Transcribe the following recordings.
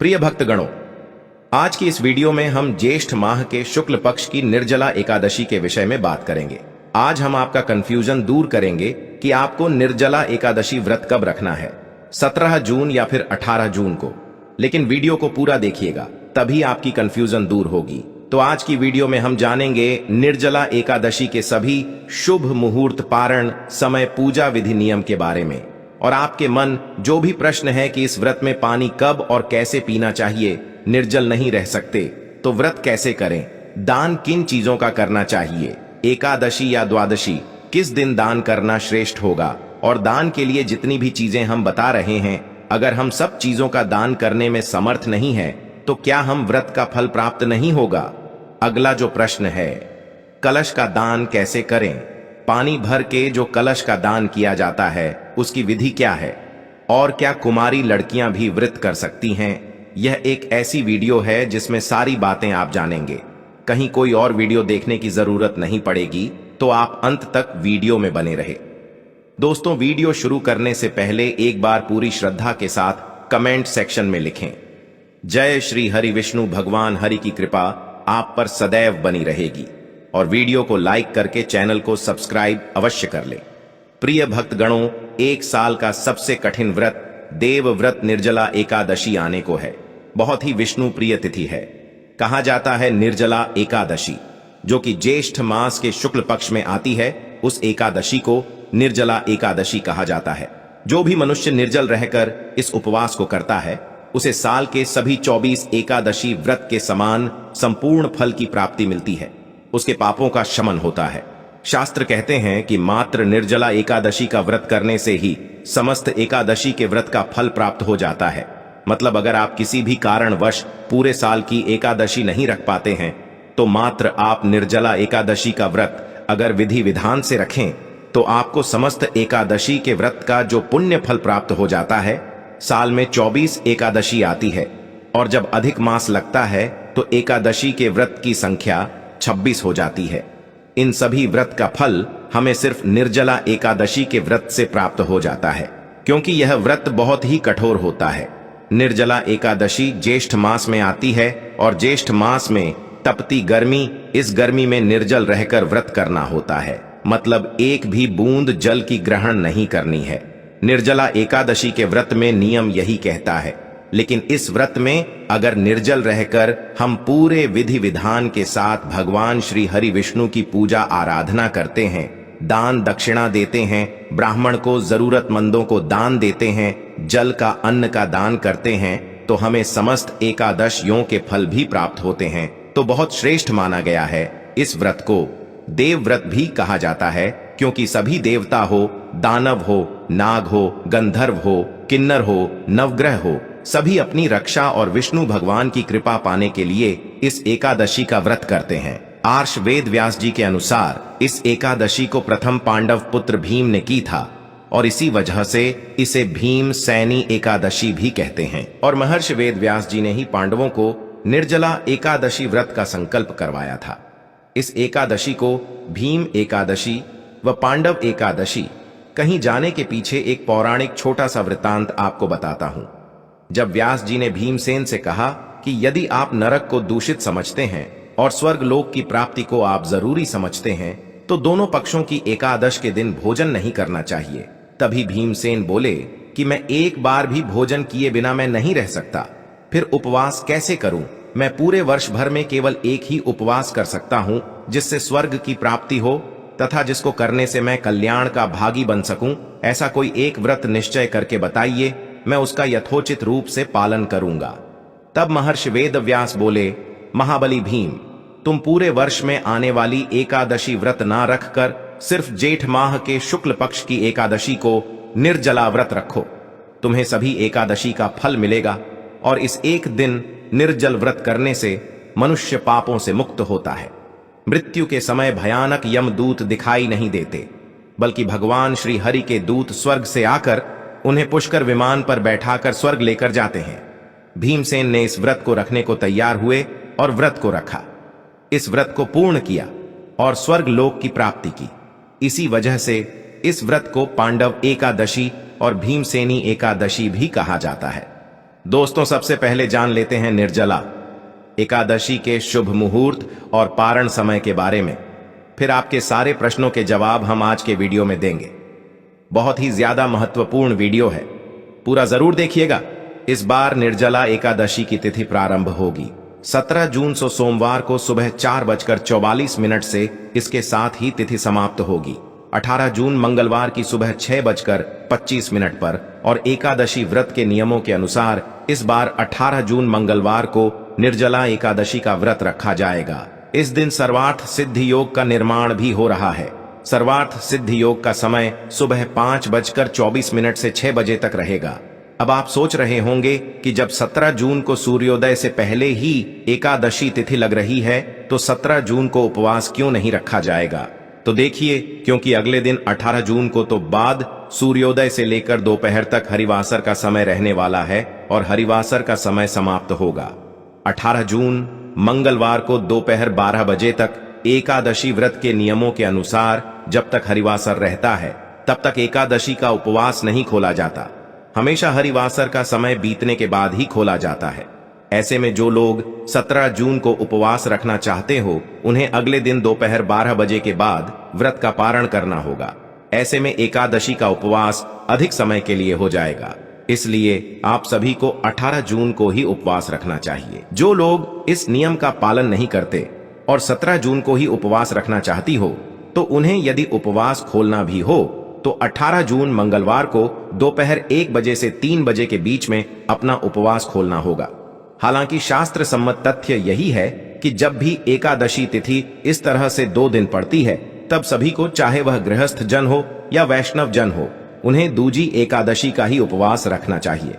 प्रिय भक्तगणों, आज की इस वीडियो में हम ज्येष्ठ माह के शुक्ल पक्ष की निर्जला एकादशी के विषय में बात करेंगे। आज हम आपका कंफ्यूजन दूर करेंगे कि आपको निर्जला एकादशी व्रत कब रखना है, 17 जून या फिर 18 जून को। लेकिन वीडियो को पूरा देखिएगा, तभी आपकी कंफ्यूजन दूर होगी। तो आज की वीडियो में हम जानेंगे निर्जला एकादशी के सभी शुभ मुहूर्त, पारण, समय, पूजा विधि, नियम के बारे में। और आपके मन जो भी प्रश्न है कि इस व्रत में पानी कब और कैसे पीना चाहिए, निर्जल नहीं रह सकते तो व्रत कैसे करें, दान किन चीजों का करना चाहिए, एकादशी या द्वादशी किस दिन दान करना श्रेष्ठ होगा, और दान के लिए जितनी भी चीजें हम बता रहे हैं, अगर हम सब चीजों का दान करने में समर्थ नहीं है तो क्या हम व्रत का फल प्राप्त नहीं होगा। अगला जो प्रश्न है, कलश का दान कैसे करें, पानी भर के जो कलश का दान किया जाता है उसकी विधि क्या है, और क्या कुमारी लड़कियां भी व्रत कर सकती हैं। यह एक ऐसी वीडियो है जिसमें सारी बातें आप जानेंगे। कहीं कोई और वीडियो देखने की जरूरत नहीं पड़ेगी, तो आप अंत तक वीडियो में बने रहे। दोस्तों, वीडियो शुरू करने से पहले एक बार पूरी श्रद्धा के साथ कमेंट सेक्शन में लिखें, जय श्री हरि विष्णु भगवान हरि की कृपा आप पर सदैव बनी रहेगी। और वीडियो को लाइक करके चैनल को सब्सक्राइब अवश्य कर लें। प्रिय भक्तगणों, एक साल का सबसे कठिन व्रत देव व्रत निर्जला एकादशी आने को है। बहुत ही विष्णु प्रिय तिथि है। कहा जाता है निर्जला एकादशी, जो कि ज्येष्ठ मास के शुक्ल पक्ष में आती है, उस एकादशी को निर्जला एकादशी कहा जाता है। जो भी मनुष्य निर्जल रहकर इस उपवास को करता है, उसे साल के सभी 24 एकादशी व्रत के समान संपूर्ण फल की प्राप्ति मिलती है। उसके पापों का शमन होता है। शास्त्र कहते हैं कि मात्र निर्जला एकादशी का व्रत करने से ही समस्त एकादशी के व्रत का फल प्राप्त हो जाता है। मतलब अगर आप किसी भी कारणवश पूरे साल की एकादशी नहीं रख पाते हैं, तो मात्र आप निर्जला एकादशी का व्रत अगर विधि विधान से रखें तो आपको समस्त एकादशी के व्रत का जो पुण्य फल प्राप्त हो जाता है। साल में 24 एकादशी आती है, और जब अधिक मास लगता है तो एकादशी के व्रत की संख्या 26 हो जाती है। इन सभी व्रत का फल हमें सिर्फ निर्जला एकादशी के व्रत से प्राप्त हो जाता है, क्योंकि यह व्रत बहुत ही कठोर होता है। निर्जला एकादशी ज्येष्ठ मास में आती है, और ज्येष्ठ मास में तपती गर्मी, इस गर्मी में निर्जल रहकर व्रत करना होता है। मतलब एक भी बूंद जल की ग्रहण नहीं करनी है। निर्जला एकादशी के व्रत में नियम यही कहता है। लेकिन इस व्रत में अगर निर्जल रहकर हम पूरे विधि विधान के साथ भगवान श्री हरि विष्णु की पूजा आराधना करते हैं, दान दक्षिणा देते हैं, ब्राह्मण को, जरूरतमंदों को दान देते हैं, जल का, अन्न का दान करते हैं, तो हमें समस्त एकादशियों के फल भी प्राप्त होते हैं। तो बहुत श्रेष्ठ माना गया है। इस व्रत को देव व्रत भी कहा जाता है, क्योंकि सभी देवता हो, दानव हो, नाग हो, गंधर्व हो, किन्नर हो, नवग्रह हो, सभी अपनी रक्षा और विष्णु भगवान की कृपा पाने के लिए इस एकादशी का व्रत करते हैं। आर्ष वेद व्यास जी के अनुसार इस एकादशी को प्रथम पांडव पुत्र भीम ने की था, और इसी वजह से इसे भीम सैनी एकादशी भी कहते हैं। और महर्षि वेद व्यास जी ने ही पांडवों को निर्जला एकादशी व्रत का संकल्प करवाया था। इस एकादशी को भीम एकादशी व पांडव एकादशी कहीं जाने के पीछे एक पौराणिक छोटा सा वृत्तांत आपको बताता हूं। जब व्यास जी ने भीमसेन से कहा कि यदि आप नरक को दूषित समझते हैं और स्वर्ग लोक की प्राप्ति को आप जरूरी समझते हैं, तो दोनों पक्षों की एकादश के दिन भोजन नहीं करना चाहिए। तभी भीमसेन बोले कि मैं एक बार भी भोजन किए बिना मैं नहीं रह सकता, फिर उपवास कैसे करूं? मैं पूरे वर्ष भर में केवल एक ही उपवास कर सकता हूं, जिससे स्वर्ग की प्राप्ति हो तथा जिसको करने से मैं कल्याण का भागी बन सकूं। ऐसा कोई एक व्रत निश्चय करके बताइए, मैं उसका यथोचित रूप से पालन करूंगा। तब महर्षि वेद व्यास बोले, महाबली भीम, तुम पूरे वर्ष में आने वाली एकादशी व्रत ना रखकर सिर्फ जेठ माह के शुक्ल पक्ष की एकादशी को निर्जला व्रत रखो। तुम्हें सभी एकादशी का फल मिलेगा, और इस एक दिन निर्जल व्रत करने से मनुष्य पापों से मुक्त होता है। मृत्यु के समय भयानक यमदूत दिखाई नहीं देते, बल्कि भगवान श्री हरि के दूत स्वर्ग से आकर उन्हें पुष्कर विमान पर बैठाकर स्वर्ग लेकर जाते हैं। भीमसेन ने इस व्रत को रखने को तैयार हुए और व्रत को रखा। इस व्रत को पूर्ण किया और स्वर्ग लोक की प्राप्ति की। इसी वजह से इस व्रत को पांडव एकादशी और भीमसेनी एकादशी भी कहा जाता है। दोस्तों, सबसे पहले जान लेते हैं निर्जला एकादशी के शुभ मुहूर्त और पारण समय के बारे में। फिर आपके सारे प्रश्नों के जवाब हम आज के वीडियो में देंगे। बहुत ही ज्यादा महत्वपूर्ण वीडियो है, पूरा जरूर देखिएगा। इस बार निर्जला एकादशी की तिथि प्रारंभ होगी 17 जून सोमवार को सुबह 4:44 से। इसके साथ ही तिथि समाप्त होगी 18 जून मंगलवार की सुबह 6:25 पर। और एकादशी व्रत के नियमों के अनुसार इस बार 18 जून मंगलवार को निर्जला एकादशी का व्रत रखा जाएगा। इस दिन सर्वार्थ सिद्धि योग का निर्माण भी हो रहा है। सर्वार्थ सिद्धि योग का समय सुबह 5:24 से 6 बजे तक रहेगा। अब आप सोच रहे होंगे कि जब 17 जून को सूर्योदय से पहले ही एकादशी तिथि लग रही है तो 17 जून को उपवास क्यों नहीं रखा जाएगा। तो देखिए, क्योंकि अगले दिन 18 जून को तो बाद सूर्योदय से लेकर दोपहर तक हरिवासर का समय रहने वाला है और हरिवासर का समय समाप्त होगा 18 जून मंगलवार को दोपहर 12 बजे तक। एकादशी व्रत के नियमों के अनुसार जब तक हरिवासर रहता है तब तक एकादशी का उपवास नहीं खोला जाता। हमेशा हरिवासर का समय बीतने के बाद ही खोला जाता है। ऐसे में जो लोग 17 जून को उपवास रखना चाहते हो उन्हें अगले दिन दोपहर 12 बजे के बाद व्रत का पारण करना होगा। ऐसे में एकादशी का उपवास अधिक समय के लिए हो जाएगा। इसलिए आप सभी को 18 जून को ही उपवास रखना चाहिए। जो लोग इस नियम का पालन नहीं करते और 17 जून को ही उपवास रखना चाहती हो तो उन्हें यदि उपवास खोलना भी हो तो 18 जून मंगलवार को दोपहर 1 बजे से 3 बजे के बीच में अपना उपवास खोलना होगा। हालांकि शास्त्र सम्मत तथ्य यही है कि जब भी एकादशी तिथि इस तरह से 2 दिन पड़ती है तब सभी को, चाहे वह गृहस्थ जन हो या वैष्णव जन हो, उन्हें दूजी एकादशी का ही उपवास रखना चाहिए।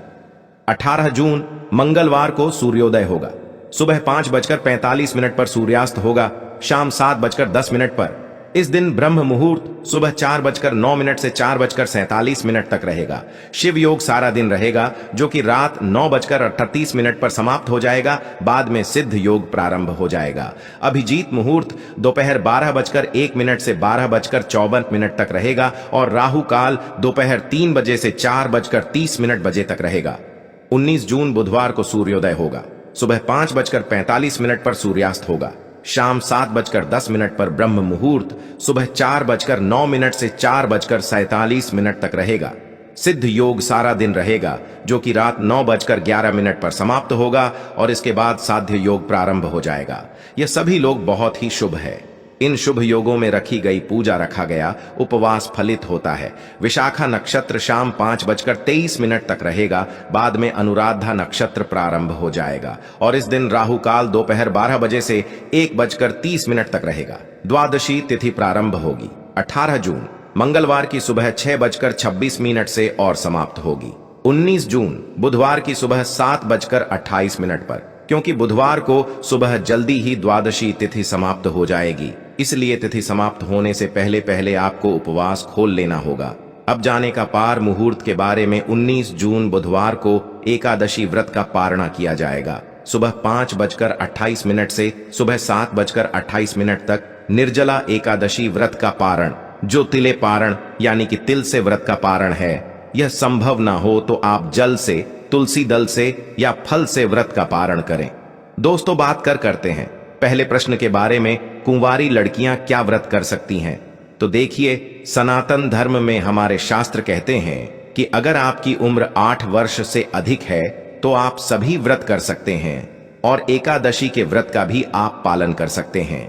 18 जून मंगलवार को सूर्योदय होगा। सुबह 5:45 पर सूर्यास्त होगा। शाम 7:10 पर। इस दिन ब्रह्म मुहूर्त सुबह 4:09 से 4:47 तक रहेगा। शिव योग सारा दिन रहेगा जो कि रात 9:38 पर समाप्त हो जाएगा। बाद में सिद्ध योग प्रारंभ हो जाएगा। अभिजीत मुहूर्त दोपहर 12:01 से 12:54 तक रहेगा और राहु काल दोपहर 3 बजे से 4:30 बजे तक रहेगा। 19 जून बुधवार को सूर्योदय होगा। सुबह 5:45 पर सूर्यास्त होगा। शाम 7:10 पर ब्रह्म मुहूर्त सुबह 4:09 से 4:47 तक रहेगा। सिद्ध योग सारा दिन रहेगा जो कि रात 9:11 पर समाप्त होगा और इसके बाद साध्य योग प्रारंभ हो जाएगा। यह सभी लोग बहुत ही शुभ है। इन शुभ योगों में रखी गई पूजा रखा गया उपवास फलित होता है। विशाखा नक्षत्र शाम 5:23 तक रहेगा। बाद में अनुराधा नक्षत्र प्रारंभ हो जाएगा और इस दिन राहु काल दोपहर 12 बजे से 1:30 तक रहेगा। द्वादशी तिथि प्रारंभ होगी 18 जून मंगलवार की सुबह 6:26 से और समाप्त होगी 19 जून बुधवार की सुबह 7:28 पर। क्योंकि बुधवार को सुबह जल्दी ही द्वादशी तिथि समाप्त हो जाएगी, इसलिए तिथि समाप्त होने से पहले पहले आपको उपवास खोल लेना होगा। अब जाने का पार मुहूर्त के बारे में। 19 जून बुधवार को एकादशी व्रत का पारणा किया जाएगा। सुबह 5:28 से सुबह 7:28 तक निर्जला एकादशी व्रत का पारण, जो तिले पारण यानी कि तिल से व्रत का पारण है, यह संभव ना हो तो आप जल से, तुलसी दल से या फल से व्रत का पारण करें। दोस्तों, बात करते हैं पहले प्रश्न के बारे में, कुंवारी लड़कियां क्या व्रत कर सकती हैं। तो देखिए, सनातन धर्म में हमारे शास्त्र कहते हैं कि अगर आपकी उम्र 8 वर्ष से अधिक है तो आप सभी व्रत कर सकते हैं और एकादशी के व्रत का भी आप पालन कर सकते हैं।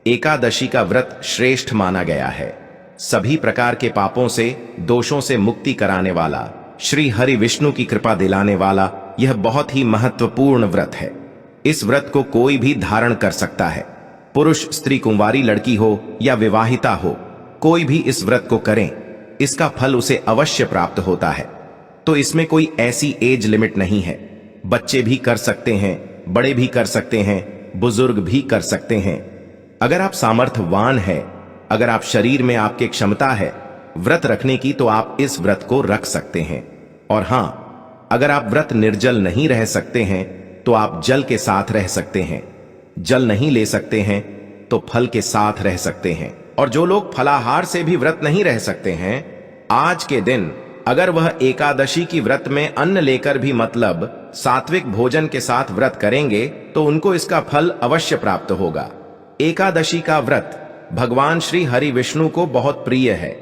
एकादशी का व्रत श्रेष्ठ माना गया है। सभी प्रकार के पापों से, दोषों से मुक्ति कराने वाला, श्री हरि विष्णु की कृपा दिलाने वाला यह बहुत ही महत्वपूर्ण व्रत है। इस व्रत को कोई भी धारण कर सकता है। पुरुष, स्त्री, कुंवारी लड़की हो या विवाहिता हो, कोई भी इस व्रत को करें, इसका फल उसे अवश्य प्राप्त होता है। तो इसमें कोई ऐसी एज लिमिट नहीं है। बच्चे भी कर सकते हैं, बड़े भी कर सकते हैं, बुजुर्ग भी कर सकते हैं। अगर आप सामर्थ्यवान हैं, अगर आप शरीर में आपके क्षमता है व्रत रखने की, तो आप इस व्रत को रख सकते हैं। और हां, अगर आप व्रत निर्जल नहीं रह सकते हैं तो आप जल के साथ रह सकते हैं। जल नहीं ले सकते हैं तो फल के साथ रह सकते हैं। और जो लोग फलाहार से भी व्रत नहीं रह सकते हैं, आज के दिन अगर वह एकादशी की व्रत में अन्न लेकर भी, मतलब सात्विक भोजन के साथ व्रत करेंगे तो उनको इसका फल अवश्य प्राप्त होगा। एकादशी का व्रत भगवान श्री हरि विष्णु को बहुत प्रिय है।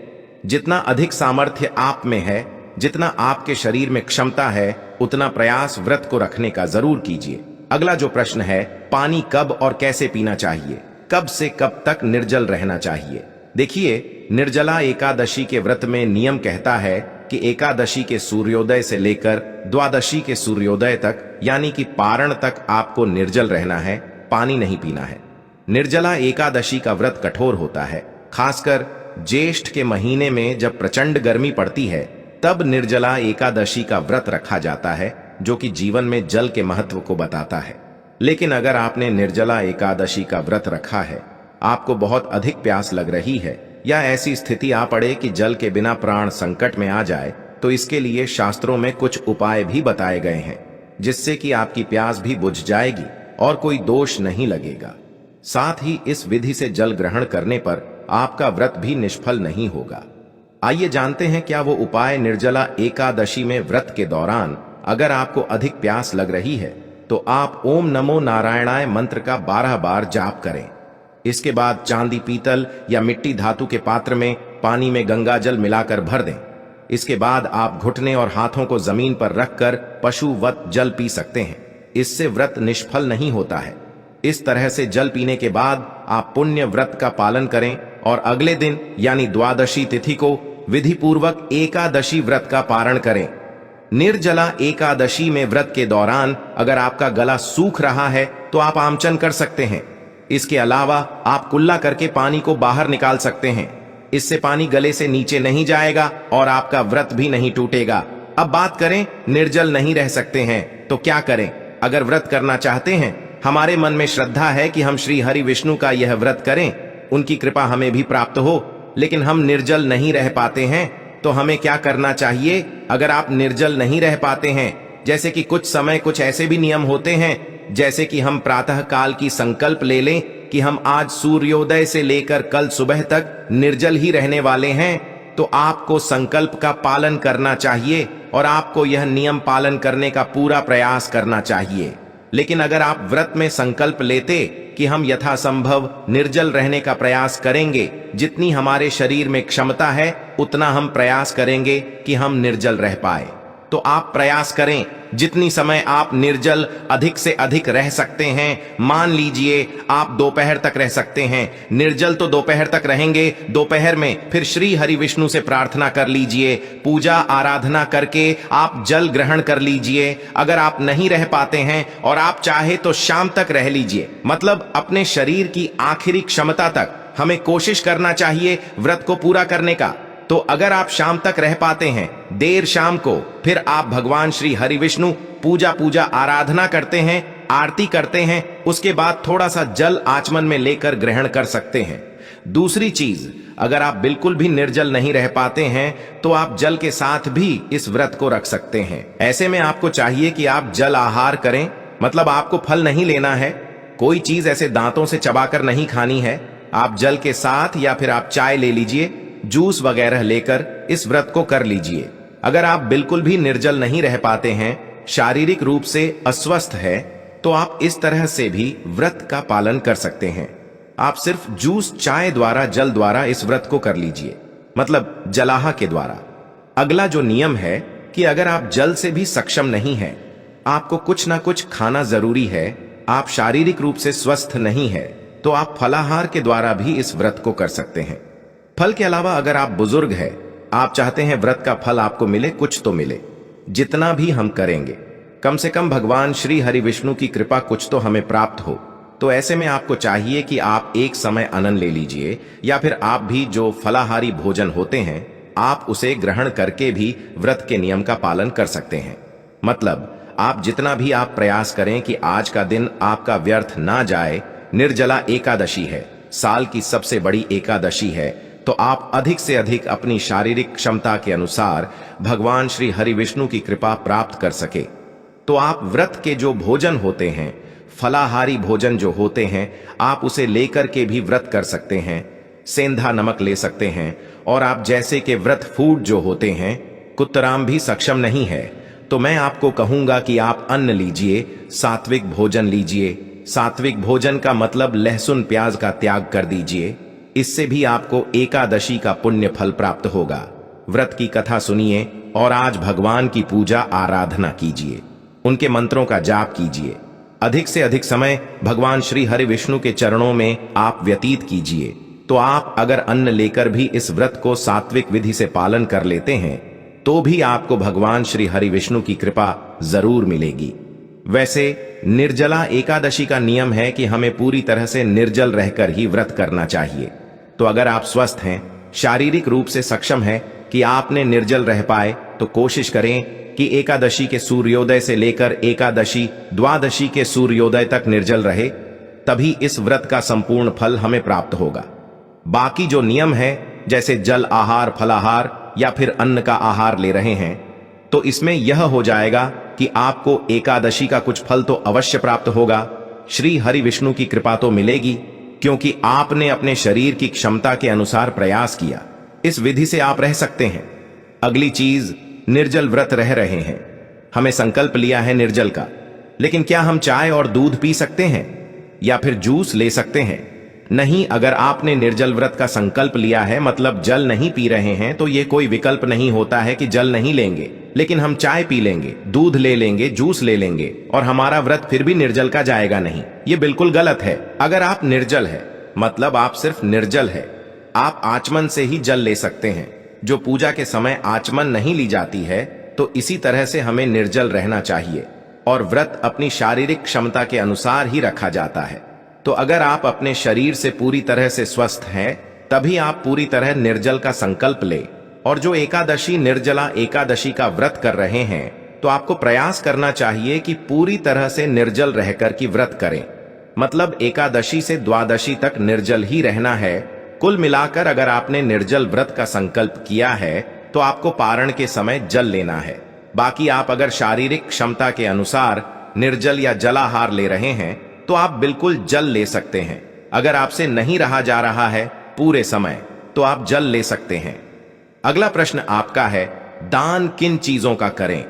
जितना अधिक सामर्थ्य आप में है, जितना आपके शरीर में क्षमता है, उतना प्रयास व्रत को रखने का जरूर कीजिए। अगला जो प्रश्न है, पानी कब और कैसे पीना चाहिए, कब से कब तक निर्जल रहना चाहिए। देखिए, निर्जला एकादशी के व्रत में नियम कहता है कि एकादशी के सूर्योदय से लेकर द्वादशी के सूर्योदय तक यानी कि पारण तक आपको निर्जल रहना है, पानी नहीं पीना है। निर्जला एकादशी का व्रत कठोर होता है। खासकर ज्येष्ठ के महीने में जब प्रचंड गर्मी पड़ती है, तब निर्जला एकादशी का व्रत रखा जाता है, जो कि जीवन में जल के महत्व को बताता है। लेकिन अगर आपने निर्जला एकादशी का व्रत रखा है, आपको बहुत अधिक प्यास लग रही है या ऐसी स्थिति आ पड़े कि जल के बिना प्राण संकट में आ जाए, तो इसके लिए शास्त्रों में कुछ उपाय भी बताए गए हैं, जिससे कि आपकी प्यास भी बुझ जाएगी और कोई दोष नहीं लगेगा। साथ ही इस विधि से जल ग्रहण करने पर आपका व्रत भी निष्फल नहीं होगा। आइए जानते हैं क्या वो उपाय निर्जला एकादशी में व्रत के दौरान अगर आपको अधिक प्यास लग रही है तो आप ओम नमो नारायणाय मंत्र का 12 बार जाप करें। इसके बाद चांदी, पीतल या मिट्टी धातु के पात्र में पानी में गंगा जल मिलाकर भर दें। इसके बाद आप घुटने और हाथों को जमीन पर रखकर पशुवत जल पी सकते हैं। इससे व्रत निष्फल नहीं होता है। इस तरह से जल पीने के बाद आप पुण्य व्रत का पालन करें और अगले दिन यानी द्वादशी तिथि को विधि पूर्वक एकादशी व्रत का पारण करें। निर्जला एकादशी में व्रत के दौरान अगर आपका गला सूख रहा है तो आप आमचन कर सकते हैं। इसके अलावा आप कुल्ला करके पानी को बाहर निकाल सकते हैं। इससे पानी गले से नीचे नहीं जाएगा और आपका व्रत भी नहीं टूटेगा। अब बात करें निर्जल नहीं रह सकते हैं तो क्या करें। अगर व्रत करना चाहते हैं, हमारे मन में श्रद्धा है कि हम श्री हरि विष्णु का यह व्रत करें, उनकी कृपा हमें भी प्राप्त हो, लेकिन हम निर्जल नहीं रह पाते हैं, तो हमें क्या करना चाहिए। अगर आप निर्जल नहीं रह पाते हैं, जैसे कि कुछ समय कुछ ऐसे भी नियम होते हैं, जैसे कि हम प्रातः काल की संकल्प ले लें कि हम आज सूर्योदय से लेकर कल सुबह तक निर्जल ही रहने वाले हैं, तो आपको संकल्प का पालन करना चाहिए और आपको यह नियम पालन करने का पूरा प्रयास करना चाहिए। लेकिन अगर आप व्रत में संकल्प लेते कि हम यथासंभव निर्जल रहने का प्रयास करेंगे, जितनी हमारे शरीर में क्षमता है उतना हम प्रयास करेंगे कि हम निर्जल रह पाए, तो आप प्रयास करें जितनी समय आप निर्जल अधिक से अधिक रह सकते हैं। मान लीजिए आप दोपहर तक रह सकते हैं, निर्जल तो दोपहर तक रहेंगे। दोपहर में फिर श्री हरि विष्णु से प्रार्थना कर लीजिए, पूजा आराधना करके आप जल ग्रहण कर लीजिए। अगर आप नहीं रह पाते हैं और आप चाहे तो शाम तक रह लीजिए, मतलब अपने शरीर की आखिरी क्षमता तक हमें कोशिश करना चाहिए व्रत को पूरा करने का। तो अगर आप शाम तक रह पाते हैं, देर शाम को फिर आप भगवान श्री हरि विष्णु पूजा आराधना करते हैं, आरती करते हैं, उसके बाद थोड़ा सा जल आचमन में लेकर ग्रहण कर सकते हैं। दूसरी चीज, अगर आप बिल्कुल भी निर्जल नहीं रह पाते हैं तो आप जल के साथ भी इस व्रत को रख सकते हैं। ऐसे में आपको चाहिए कि आप जल आहार करें, मतलब आपको फल नहीं लेना है, कोई चीज ऐसे दांतों से चबाकर नहीं खानी है। आप जल के साथ या फिर आप चाय ले लीजिए, जूस वगैरह लेकर इस व्रत को कर लीजिए। अगर आप बिल्कुल भी निर्जल नहीं रह पाते हैं, शारीरिक रूप से अस्वस्थ है, तो आप इस तरह से भी व्रत का पालन कर सकते हैं। आप सिर्फ जूस, चाय द्वारा, जल द्वारा इस व्रत को कर लीजिए, मतलब जलाहा के द्वारा। अगला जो नियम है कि अगर आप जल से भी सक्षम नहीं हैं, आपको कुछ ना कुछ खाना जरूरी है, आप शारीरिक रूप से स्वस्थ नहीं है, तो आप फलाहार के द्वारा भी इस व्रत को कर सकते हैं। फल के अलावा अगर आप बुजुर्ग हैं, आप चाहते हैं व्रत का फल आपको मिले, कुछ तो मिले, जितना भी हम करेंगे, कम से कम भगवान श्री हरि विष्णु की कृपा कुछ तो हमें प्राप्त हो। तो ऐसे में आपको चाहिए कि आप एक समय अन्न ले लीजिए, या फिर आप भी जो फलाहारी भोजन होते हैं आप उसे ग्रहण करके भी व्रत के नियम का पालन कर सकते हैं। मतलब आप जितना भी आप प्रयास करें कि आज का दिन आपका व्यर्थ ना जाए। निर्जला एकादशी है, साल की सबसे बड़ी एकादशी है, तो आप अधिक से अधिक अपनी शारीरिक क्षमता के अनुसार भगवान श्री हरि विष्णु की कृपा प्राप्त कर सके। तो आप व्रत के जो भोजन होते हैं, फलाहारी भोजन जो होते हैं, आप उसे लेकर के भी व्रत कर सकते हैं। सेंधा नमक ले सकते हैं, और आप जैसे कि व्रत फूड जो होते हैं, कुत्तराम भी सक्षम नहीं है, तो मैं आपको कहूंगा कि आप अन्न लीजिए, सात्विक भोजन लीजिए। सात्विक भोजन का मतलब लहसुन प्याज का त्याग कर दीजिए। इससे भी आपको एकादशी का पुण्य फल प्राप्त होगा। व्रत की कथा सुनिए और आज भगवान की पूजा आराधना कीजिए, उनके मंत्रों का जाप कीजिए। अधिक से अधिक समय भगवान श्री हरि विष्णु के चरणों में आप व्यतीत कीजिए। तो आप अगर अन्न लेकर भी इस व्रत को सात्विक विधि से पालन कर लेते हैं तो भी आपको भगवान श्री हरि विष्णु की कृपा जरूर मिलेगी। वैसे निर्जला एकादशी का नियम है कि हमें पूरी तरह से निर्जल रहकर ही व्रत करना चाहिए। तो अगर आप स्वस्थ हैं, शारीरिक रूप से सक्षम हैं कि आपने निर्जल रह पाए, तो कोशिश करें कि एकादशी के सूर्योदय से लेकर एकादशी द्वादशी के सूर्योदय तक निर्जल रहे, तभी इस व्रत का संपूर्ण फल हमें प्राप्त होगा। बाकी जो नियम है, जैसे जल आहार, फलाहार या फिर अन्न का आहार ले रहे हैं, तो इसमें यह हो जाएगा कि आपको एकादशी का कुछ फल तो अवश्य प्राप्त होगा। श्री हरि विष्णु की कृपा तो मिलेगी, क्योंकि आपने अपने शरीर की क्षमता के अनुसार प्रयास किया। इस विधि से आप रह सकते हैं। अगली चीज, निर्जल व्रत रह रहे हैं, हमें संकल्प लिया है निर्जल का, लेकिन क्या हम चाय और दूध पी सकते हैं या फिर जूस ले सकते हैं? नहीं। अगर आपने निर्जल व्रत का संकल्प लिया है, मतलब जल नहीं पी रहे हैं, तो ये कोई विकल्प नहीं होता है कि जल नहीं लेंगे, लेकिन हम चाय पी लेंगे, दूध ले लेंगे, जूस ले लेंगे और हमारा व्रत फिर भी निर्जल का जाएगा नहीं। ये बिल्कुल गलत है। अगर आप निर्जल है, मतलब आप सिर्फ निर्जल है, आप आचमन से ही जल ले सकते हैं। जो पूजा के समय आचमन नहीं ली जाती है, तो इसी तरह से हमें निर्जल रहना चाहिए और व्रत अपनी शारीरिक क्षमता के अनुसार ही रखा जाता है। तो अगर आप अपने शरीर से पूरी तरह से स्वस्थ हैं, तभी आप पूरी तरह निर्जल का संकल्प लें। और जो एकादशी निर्जला एकादशी का व्रत कर रहे हैं, तो आपको प्रयास करना चाहिए कि पूरी तरह से निर्जल रहकर की व्रत करें। मतलब एकादशी से द्वादशी तक निर्जल ही रहना है। कुल मिलाकर अगर आपने निर्जल व्रत का संकल्प किया है, तो आपको पारण के समय जल लेना है। बाकी आप अगर शारीरिक क्षमता के अनुसार निर्जल या जलाहार ले रहे हैं, तो आप बिल्कुल जल ले सकते हैं। अगर आपसे नहीं रहा जा रहा है पूरे समय, तो आप जल ले सकते हैं। अगला प्रश्न आपका है, दान किन चीजों का करें?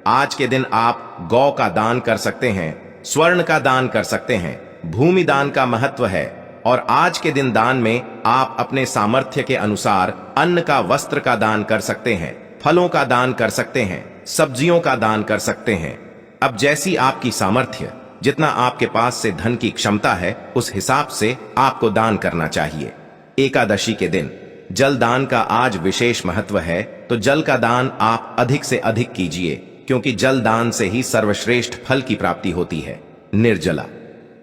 आज के दिन आप गौ का दान कर सकते हैं, स्वर्ण का दान कर सकते हैं, भूमि दान का महत्व है। और आज के दिन दान में आप अपने सामर्थ्य के अनुसार अन्न का, वस्त्र का दान कर सकते हैं, फलों का दान कर सकते हैं, सब्जियों का दान कर सकते हैं। अब जैसी आपकी सामर्थ्य, जितना आपके पास से धन की क्षमता है, उस हिसाब से आपको दान करना चाहिए। एकादशी के दिन जल दान का आज विशेष महत्व है, तो जल का दान आप अधिक से अधिक कीजिए, क्योंकि जल दान से ही सर्वश्रेष्ठ फल की प्राप्ति होती है। निर्जला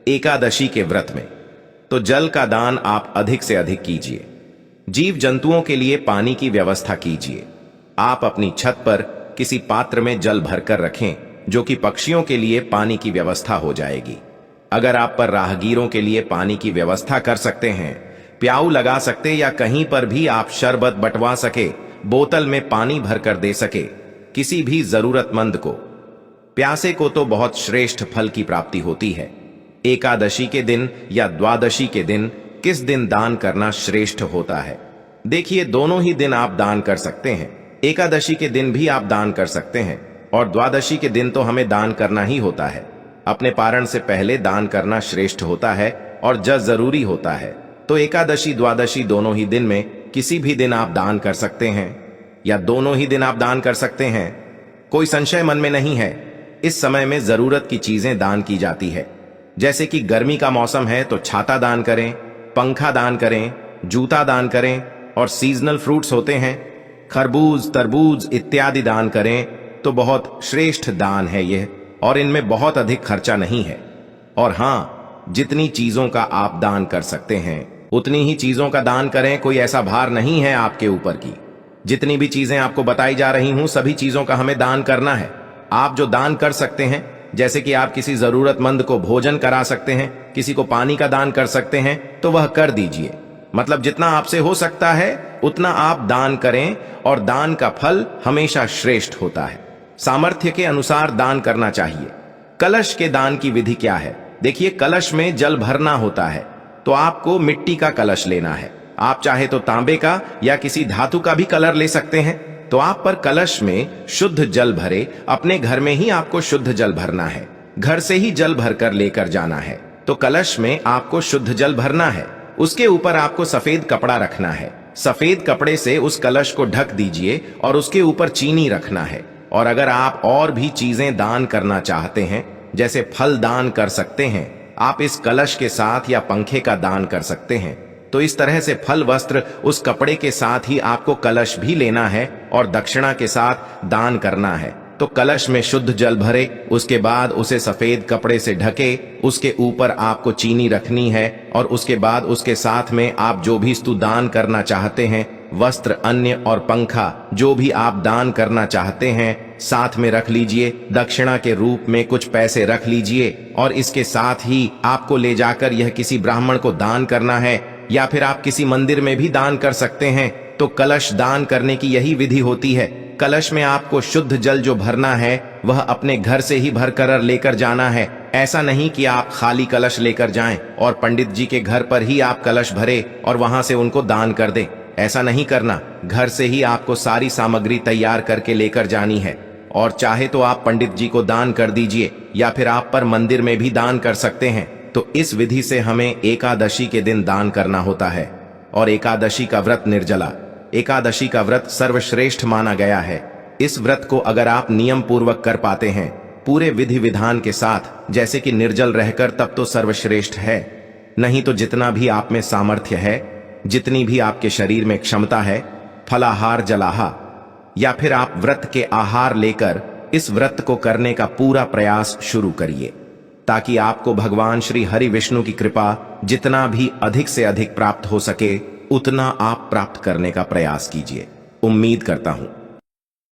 एकादशी के व्रत में तो जल का दान आप अधिक से अधिक कीजिए। जीव जंतुओं के लिए पानी की व्यवस्था कीजिए। आप अपनी छत पर किसी पात्र में जल भरकर रखें, जो कि पक्षियों के लिए पानी की व्यवस्था हो जाएगी। अगर आप पर राहगीरों के लिए पानी की व्यवस्था कर सकते हैं, प्याऊ लगा सकते, या कहीं पर भी आप शरबत बंटवा सके, बोतल में पानी भरकर दे सके किसी भी जरूरतमंद को, प्यासे को, तो बहुत श्रेष्ठ फल की प्राप्ति होती है। एकादशी के दिन या द्वादशी के दिन किस दिन दान करना श्रेष्ठ होता है? देखिए, दोनों ही दिन आप दान कर सकते हैं। एकादशी के दिन भी आप दान कर सकते हैं और द्वादशी के दिन तो हमें दान करना ही होता है। अपने पारण से पहले दान करना श्रेष्ठ होता है और जरूरी होता है। तो एकादशी द्वादशी दोनों ही दिन में किसी भी दिन आप दान कर सकते हैं, या दोनों ही दिन आप दान कर सकते हैं। कोई संशय मन में नहीं है। इस समय में जरूरत की चीजें दान की जाती है। जैसे कि गर्मी का मौसम है तो छाता दान करें, पंखा दान करें, जूता दान करें, और सीजनल फ्रूट्स होते हैं, खरबूज, तरबूज इत्यादि दान करें, तो बहुत श्रेष्ठ दान है यह, और इनमें बहुत अधिक खर्चा नहीं है। और हां, जितनी चीजों का आप दान कर सकते हैं, उतनी ही चीजों का दान करें। कोई ऐसा भार नहीं है आपके ऊपर की। जितनी भी चीजें आपको बताई जा रही हूं, सभी चीजों का हमें दान करना है। आप जो दान कर सकते हैं, जैसे कि आप किसी जरूरतमंद को भोजन करा सकते हैं, किसी को पानी का दान कर सकते हैं, तो वह कर दीजिए। मतलब जितना आपसे हो सकता है उतना आप दान करें, और दान का फल हमेशा श्रेष्ठ होता है। सामर्थ्य के अनुसार दान करना चाहिए। कलश के दान की विधि क्या है? देखिए, कलश में जल भरना होता है, तो आपको मिट्टी का कलश लेना है। आप चाहे तो तांबे का या किसी धातु का भी कलर ले सकते हैं। तो आप पर कलश में शुद्ध जल भरे, अपने घर में ही आपको शुद्ध जल भरना है, घर से ही जल भरकर लेकर जाना है। तो कलश में आपको शुद्ध जल भरना है, उसके ऊपर आपको सफेद कपड़ा रखना है, सफेद कपड़े से उस कलश को ढक दीजिए और उसके ऊपर चीनी रखना है। और अगर आप और भी चीजें दान करना चाहते हैं, जैसे फल दान कर सकते हैं, आप इस कलश के साथ या पंखे का दान कर सकते हैं। तो इस तरह से फल वस्त्र उस कपड़े के साथ ही आपको कलश भी लेना है और दक्षिणा के साथ दान करना है। तो कलश में शुद्ध जल भरे, उसके बाद उसे सफेद कपड़े से ढके, उसके ऊपर आपको चीनी रखनी है और उसके बाद उसके साथ में आप जो भी वस्तु दान करना चाहते हैं, वस्त्र, अन्य और पंखा, जो भी आप दान करना चाहते हैं, साथ में रख लीजिए। दक्षिणा के रूप में कुछ पैसे रख लीजिए और इसके साथ ही आपको ले जाकर यह किसी ब्राह्मण को दान करना है या फिर आप किसी मंदिर में भी दान कर सकते हैं। तो कलश दान करने की यही विधि होती है। कलश में आपको शुद्ध जल जो भरना है वह अपने घर से ही भरकर लेकर जाना है। ऐसा नहीं कि आप खाली कलश लेकर जाएं और पंडित जी के घर पर ही आप कलश भरे और वहां से उनको दान कर दें। ऐसा नहीं करना। घर से ही आपको सारी सामग्री तैयार करके लेकर जानी है। और चाहे तो आप पंडित जी को दान कर दीजिए या फिर आप पर मंदिर में भी दान कर सकते हैं। तो इस विधि से हमें एकादशी के दिन दान करना होता है। और एकादशी का व्रत निर्जला एकादशी का व्रत सर्वश्रेष्ठ माना गया है। इस व्रत को अगर आप नियम पूर्वक कर पाते हैं, पूरे विधि विधान के साथ, जैसे कि निर्जल रहकर, तब तो सर्वश्रेष्ठ है। नहीं तो जितना भी आप में सामर्थ्य है, जितनी भी आपके शरीर में क्षमता है, फलाहार जलाहा या फिर आप व्रत के आहार लेकर इस व्रत को करने का पूरा प्रयास शुरू करिए, ताकि आपको भगवान श्री हरि विष्णु की कृपा जितना भी अधिक से अधिक प्राप्त हो सके, उतना आप प्राप्त करने का प्रयास कीजिए। उम्मीद करता हूं